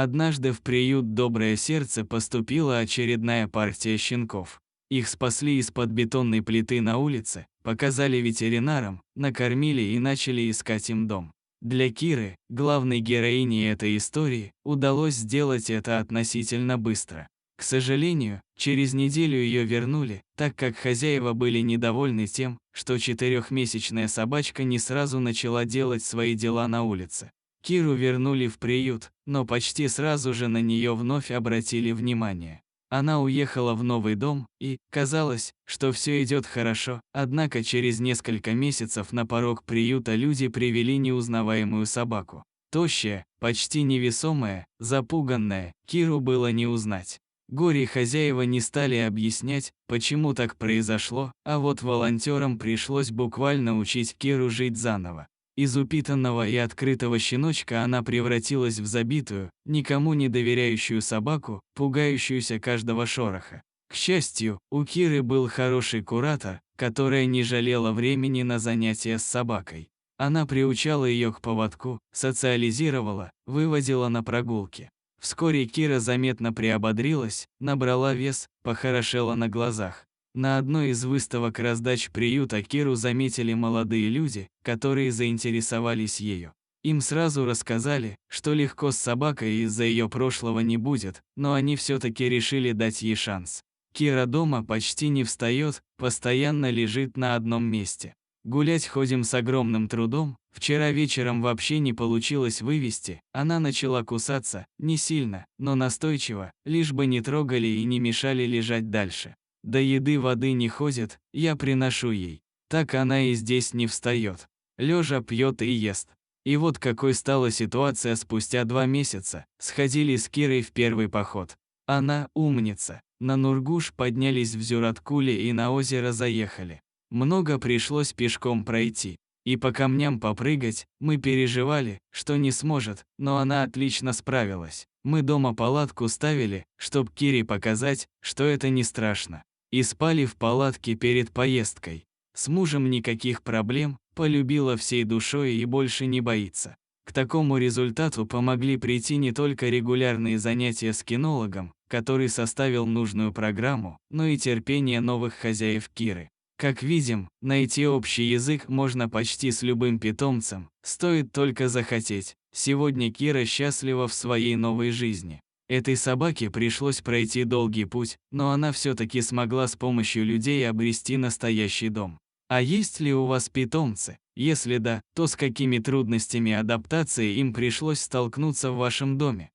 Однажды в приют «Доброе сердце» поступила очередная партия щенков. Их спасли из-под бетонной плиты на улице, показали ветеринарам, накормили и начали искать им дом. Для Киры, главной героини этой истории, удалось сделать это относительно быстро. К сожалению, через неделю ее вернули, так как хозяева были недовольны тем, что четырехмесячная собачка не сразу начала делать свои дела на улице. Киру вернули в приют, но почти сразу же на нее вновь обратили внимание. Она уехала в новый дом, и казалось, что все идет хорошо, однако через несколько месяцев на порог приюта люди привели неузнаваемую собаку. Тощая, почти невесомая, запуганная, Киру было не узнать. Горе-хозяева не стали объяснять, почему так произошло, а вот волонтерам пришлось буквально учить Киру жить заново. Из упитанного и открытого щеночка она превратилась в забитую, никому не доверяющую собаку, пугающуюся каждого шороха. К счастью, у Киры был хороший куратор, которая не жалела времени на занятия с собакой. Она приучала ее к поводку, социализировала, выводила на прогулки. Вскоре Кира заметно приободрилась, набрала вес, похорошела на глазах. На одной из выставок раздач приюта Киру заметили молодые люди, которые заинтересовались ею. Им сразу рассказали, что легко с собакой из-за ее прошлого не будет, но они все-таки решили дать ей шанс. Кира дома почти не встает, постоянно лежит на одном месте. Гулять ходим с огромным трудом, вчера вечером вообще не получилось вывести, она начала кусаться, не сильно, но настойчиво, лишь бы не трогали и не мешали лежать дальше. До еды воды не ходит, я приношу ей. Так она и здесь не встает. Лежа пьет и ест. И вот какой стала ситуация спустя 2 месяца. Сходили с Кирой в первый поход. Она умница. На Нургуш поднялись в Зюраткуле и на озеро заехали. Много пришлось пешком пройти. И по камням попрыгать, мы переживали, что не сможет, но она отлично справилась. Мы дома палатку ставили, чтоб Кире показать, что это не страшно. И спали в палатке перед поездкой. С мужем никаких проблем, полюбила всей душой и больше не боится. К такому результату помогли прийти не только регулярные занятия с кинологом, который составил нужную программу, но и терпение новых хозяев Киры. Как видим, найти общий язык можно почти с любым питомцем, стоит только захотеть. Сегодня Кира счастлива в своей новой жизни. Этой собаке пришлось пройти долгий путь, но она все-таки смогла с помощью людей обрести настоящий дом. А есть ли у вас питомцы? Если да, то с какими трудностями адаптации им пришлось столкнуться в вашем доме?